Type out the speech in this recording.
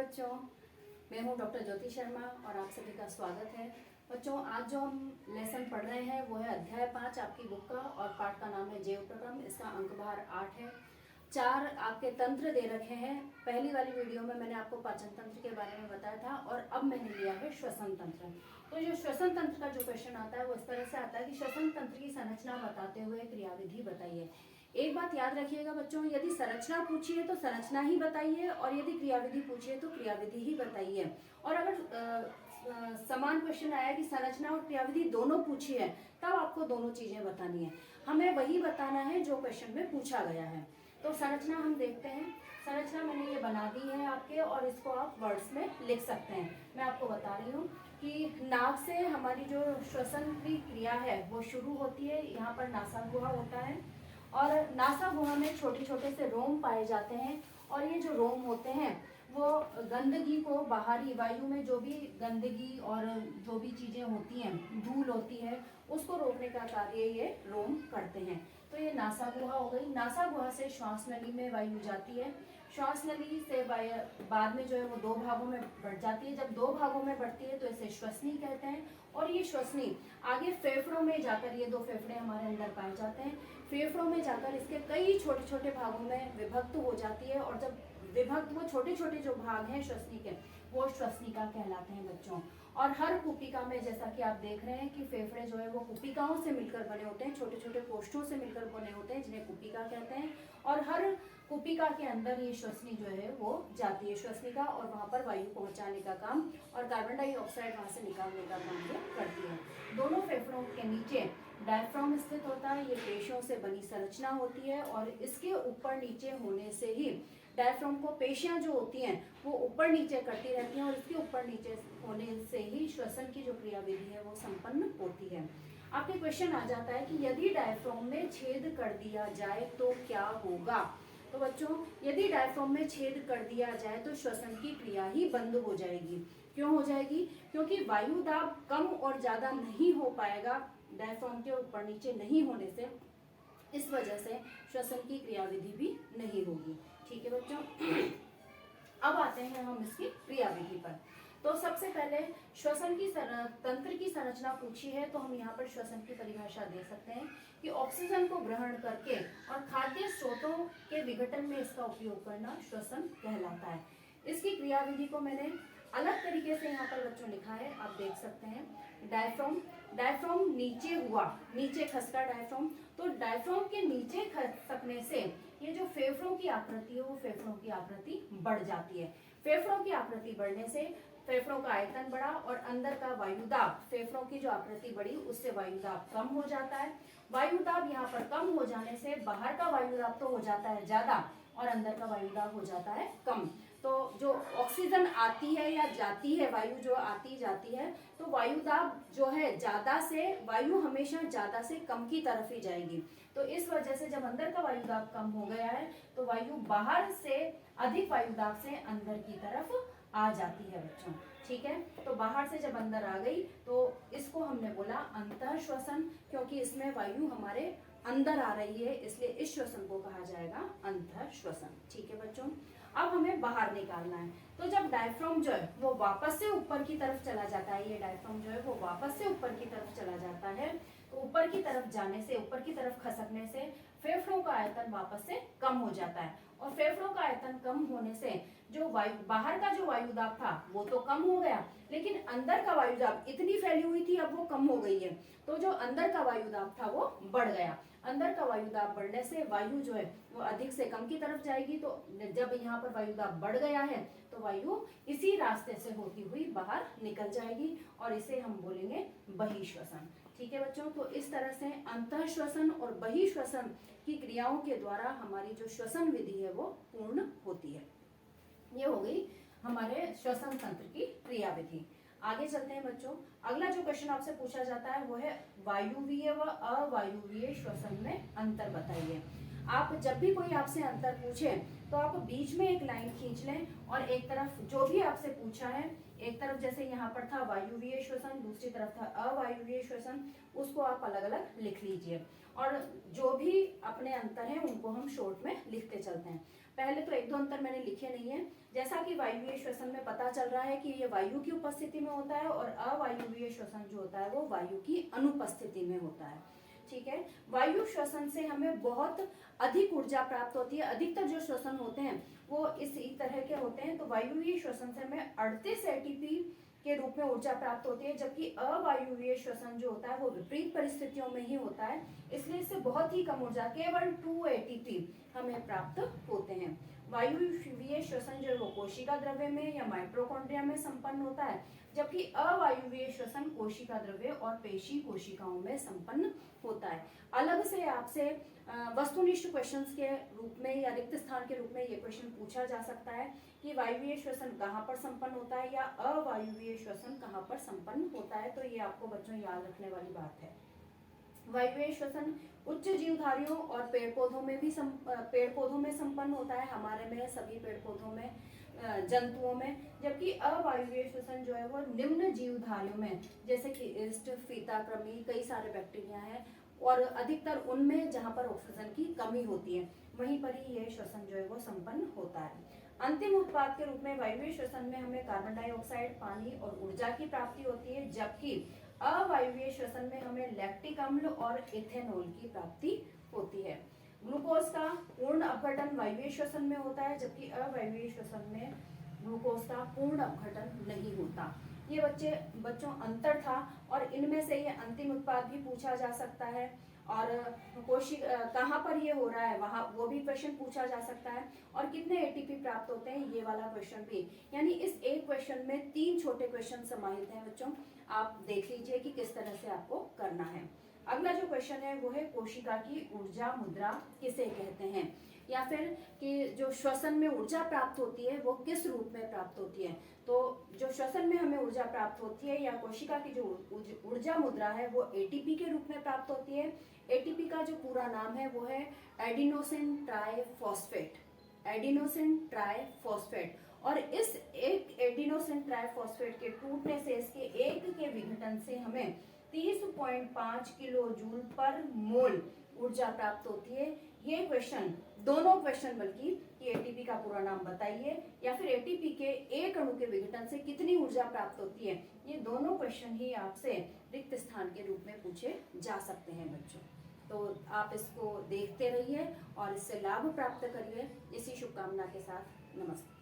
बच्चों, मैं हूं डॉक्टर ज्योति शर्मा और आप सभी का स्वागत है। बच्चों, आज जो हम लेसन पढ़ रहे हैं वो है अध्याय 5 आपकी बुक का और पाठ का नाम है जैव प्रक्रम। इसका अंक भार 8 है। 4 आपके तंत्र दे रखे हैं। पहली वाली वीडियो में मैंने आपको पाचन तंत्र के बारे में बताया था और अब मैंने लिया है श्वसन तंत्र। तो जो श्वसन तंत्र का जो क्वेश्चन आता है वो इस तरह से आता है कि श्वसन तंत्र की संरचना बताते हुए क्रियाविधि बताइए। एक बात याद रखिएगा बच्चों, यदि संरचना पूछी है तो संरचना ही बताइए और यदि क्रियाविधि पूछी है तो क्रियाविधि ही बताइए। और अगर समान क्वेश्चन आया कि संरचना और क्रियाविधि दोनों पूछी है तब आपको दोनों चीजें बतानी है। हमें वही बताना है जो क्वेश्चन में पूछा गया है। तो संरचना हम देखते हैं। संरचना मैंने ये बना दी है आपके और इसको आप वर्ड्स में लिख सकते हैं। मैं आपको बता रही हूँ कि नाक से हमारी जो श्वसन की क्रिया है वो शुरू होती है। यहाँ पर नासागुहा होता है और नासागुहा में छोटे छोटे से रोम पाए जाते हैं और ये जो रोम होते हैं वो गंदगी को बाहरी वायु में जो भी गंदगी और जो भी चीजें होती हैं, धूल होती है, उसको रोकने का कार्य ये रोम करते हैं। तो ये नासागुहा हो गई। नासागुहा से श्वास नली में वायु जाती है। श्वास नली से बाद में जो है वो 2 भागों में बढ़ जाती है। जब 2 भागों में बढ़ती है तो इसे श्वसनी कहते हैं और ये श्वसनी आगे फेफड़ों में जाकर, ये 2 फेफड़े हमारे अंदर पाए जाते हैं, फेफड़ों में जाकर इसके कई छोटे छोटे भागों में विभक्त हो जाती है और जब विभक्त वो छोटे छोटे जो भाग हैं श्वसनी के वो श्वसनिका कहलाते हैं बच्चों। और हर कुपिका में, जैसा कि आप देख रहे हैं कि फेफड़े जो है वो कुपिकाओं से मिलकर बने होते हैं, छोटे छोटे कोष्ठों से मिलकर बने होते हैं जिन्हें कुपिका कहते हैं। और हर कुपिका के अंदर ये श्वसनी जो है वो जाती है, श्वसनिका, और वहां पर वायु पहुंचाने का काम और कार्बन डाइऑक्साइड वहां से निकालने का काम ये करती है। दोनों फेफड़ों के नीचे डायफ्राम स्थित होता है। ये पेशियों से बनी संरचना होती है और इसके ऊपर नीचे होने से ही डायफ्राम को पेशियां जो होती हैं वो ऊपर नीचे करती रहती हैं और इसके ऊपर नीचे होने से ही श्वसन की जो क्रियाविधि है वो संपन्न होती है। आपके क्वेश्चन आ जाता है कि यदि डायफ्राम में छेद कर दिया जाए तो क्या होगा। तो बच्चों, यदि डायफ्राम में छेद कर दिया जाए तो श्वसन की क्रिया ही बंद हो जाएगी। क्यों हो जाएगी? क्योंकि वायु दाब कम और ज्यादा नहीं हो पाएगा डायफ्राम के ऊपर नीचे नहीं होने से। इस वजह से श्वसन की क्रियाविधि भी नहीं होगी। ठीक है बच्चों, अब आते हैं हम इसकी क्रियाविधि पर। तो सबसे पहले श्वसन की तंत्र की संरचना पूछी है तो हम यहाँ पर श्वसन की परिभाषा दे सकते हैं कि ऑक्सीजन को ग्रहण करके और खाद्य स्रोतों के विघटन में इसका उपयोग करना श्वसन कहलाता है। इसकी क्रियाविधि को मैंने अलग तरीके से यहाँ पर बच्चों लिखा है, आप देख सकते हैं। डायफ्राम नीचे हुआ, नीचे खसका डायफ्राम, तो डायफ्राम के नीचे खसकने से ये जो फेफड़ों की आकृति है वो फेफड़ों की आकृति बढ़ जाती है। फेफड़ों की आकृति बढ़ने से फेफड़ों का आयतन बढ़ा और अंदर का वायुदाब, फेफड़ों की जो आकृति बढ़ी उससे वायुदाब कम हो जाता है। वायुदाब यहाँ पर कम हो जाने से बाहर का वायुदाब तो हो जाता है ज्यादा और अंदर का वायुदाब हो जाता है कम। तो जो ऑक्सीजन आती है या जाती है, वायु जो आती जाती है, तो वायुदाब जो है ज्यादा से, वायु हमेशा ज्यादा से कम की तरफ ही जाएगी। तो इस वजह से जब अंदर का वायुदाब कम हो गया है तो वायु बाहर से अधिक वायुदाब से अंदर की तरफ आ जाती है बच्चों। ठीक है, तो बाहर से जब अंदर आ गई तो इसको हमने बोला अंतः श्वसन, क्योंकि इसमें वायु हमारे अंदर आ रही है, इसलिए इस श्वसन को कहा जाएगा अंतः श्वसन। ठीक है बच्चों, अब हमें बाहर निकालना है। तो जब डायफ्राम जो है वो वापस से ऊपर की तरफ चला जाता है, ये डायफ्राम जो है वो वापस से ऊपर की तरफ चला जाता है, तो ऊपर की तरफ जाने से, ऊपर की तरफ खसकने से फेफड़ों का आयतन वापस से कम हो जाता है और फेफड़ों का आयतन कम होने से जो वायु, बाहर का जो वायुदाब था वो तो कम हो गया, लेकिन अंदर का वायुदाब इतनी फैली हुई थी अब वो कम हो गई है, तो जो अंदर का वायुदाब था वो बढ़ गया। अंदर का वायुदाब बढ़ने से वायु जो है वो अधिक से कम की तरफ जाएगी। तो जब यहाँ पर वायुदाब बढ़ गया है तो वायु इसी रास्ते से होती हुई बाहर निकल जाएगी और इसे हम बोलेंगे बहिश्वसन। ठीक है बच्चों, तो इस तरह से अंतः श्वसन और बहिश्वसन की क्रियाओं के द्वारा हमारी जो श्वसन विधि है वो पूर्ण होती है। ये हो गई हमारे श्वसन तंत्र की क्रियाविधि। आगे चलते हैं बच्चों। अगला जो क्वेश्चन आपसे पूछा जाता है वो है वायुवीय व अवायुवीय श्वसन में अंतर बताइए। आप जब भी कोई आपसे अंतर पूछे तो आप बीच में एक लाइन खींच लें और एक तरफ जो भी आपसे पूछा है, एक तरफ जैसे यहाँ पर था वायुवीय श्वसन, दूसरी तरफ था अवायुवीय श्वसन, उसको आप अलग अलग लिख लीजिए और जो भी अपने अंतर है उनको हम शॉर्ट में लिखते चलते हैं। पहले तो एक दो अंतर मैंने लिखे नहीं है। जैसा कि वायुवीय श्वसन में पता चल रहा है कि ये वायु की उपस्थिति में होता है और अवायुवीय श्वसन जो होता है वो वायु की अनुपस्थिति में होता है। ठीक है, वायु श्वसन से हमें बहुत अधिक ऊर्जा प्राप्त होती है। अधिकतर जो श्वसन होते हैं वो इसी तरह के होते हैं। तो वायुवीय श्वसन से हमें 38 एटीपी के रूप में ऊर्जा प्राप्त होती है, जबकि अवायुवीय श्वसन जो होता है वो विपरीत परिस्थितियों में ही होता है, इसलिए इससे बहुत ही कम ऊर्जा, केवल 2 एटीपी हमें प्राप्त होते हैं। वायुवीय श्वसन जो है वो कोशिका द्रव्य में या माइटोकॉन्ड्रिया में संपन्न होता है, जबकि अवायुवीय श्वसन कोशिका द्रव्य और पेशी कोशिकाओं में संपन्न होता है। अलग से आपसे वस्तुनिष्ठ क्वेश्चंस के रूप में या रिक्त स्थान के रूप में ये क्वेश्चन पूछा जा सकता है कि वायुवीय श्वसन कहाँ पर संपन्न होता है या अवायुवीय श्वसन कहाँ पर संपन्न होता है। तो ये आपको बच्चों याद रखने वाली बात है। वायुवीय श्वसन उच्च जीवधारियों और पेड़ पौधों में संपन्न होता है, हमारे में, सभी पेड़ पौधों में, जंतुओं में। जबकि अवायुवीय श्वसन जो है वो निम्न जीवधारियों में, जैसे कि ईस्ट, फीता कृमि, कई सारे बैक्टीरिया हैं और अधिकतर उनमें जहां पर ऑक्सीजन की कमी होती है वहीं पर ही ये श्वसन जो है वो संपन्न होता है। अंतिम उत्पाद के रूप में वायुवीय श्वसन में हमें कार्बन डाइऑक्साइड, पानी और ऊर्जा की प्राप्ति होती है, जबकि अवायुवीय श्वसन में हमें लैक्टिक अम्ल और इथेनॉल की प्राप्ति होती है। ग्लूकोज का पूर्ण अपघटन वायुवीय श्वसन में होता है, जबकि अवायुवीय श्वसन में ग्लूकोज का पूर्ण अपघटन नहीं होता। ये बच्चों अंतर था और इनमें से ये अंतिम उत्पाद भी पूछा जा सकता है और कहाँ पर ये हो रहा है वहाँ वो भी क्वेश्चन पूछा जा सकता है और कितने एटीपी प्राप्त होते हैं ये वाला क्वेश्चन भी। यानी इस एक क्वेश्चन में 3 छोटे क्वेश्चन समाहित हैं बच्चों, आप देख लीजिए कि किस तरह से आपको करना है। अगला जो क्वेश्चन है वो है कोशिका की ऊर्जा मुद्रा किसे कहते हैं, या फिर कि जो श्वसन में ऊर्जा प्राप्त होती है वो किस रूप में प्राप्त होती है। तो जो श्वसन में हमें ऊर्जा प्राप्त होती है या कोशिका की जो ऊर्जा मुद्रा है वो एटीपी के रूप में प्राप्त होती है। एटीपी का जो पूरा नाम है वो है एडिनोसिन ट्राइफॉस्फेट, एडिनोसिन ट्राइफॉस्फेट। और इस एक एडिनोसिन ट्राइफॉस्फेट के टूटने से, इसके एक के विघटन से हमें 30.5 किलो जूल पर मोल ऊर्जा प्राप्त होती है। ये क्वेश्चन, दोनों क्वेश्चन बल्कि, कि एटीपी का पूरा नाम बताइए या फिर एटीपी के एक अणु के विघटन से कितनी ऊर्जा प्राप्त होती है, ये दोनों क्वेश्चन ही आपसे रिक्त स्थान के रूप में पूछे जा सकते हैं बच्चों। तो आप इसको देखते रहिए और इससे लाभ प्राप्त करिए। इसी शुभकामना के साथ नमस्ते।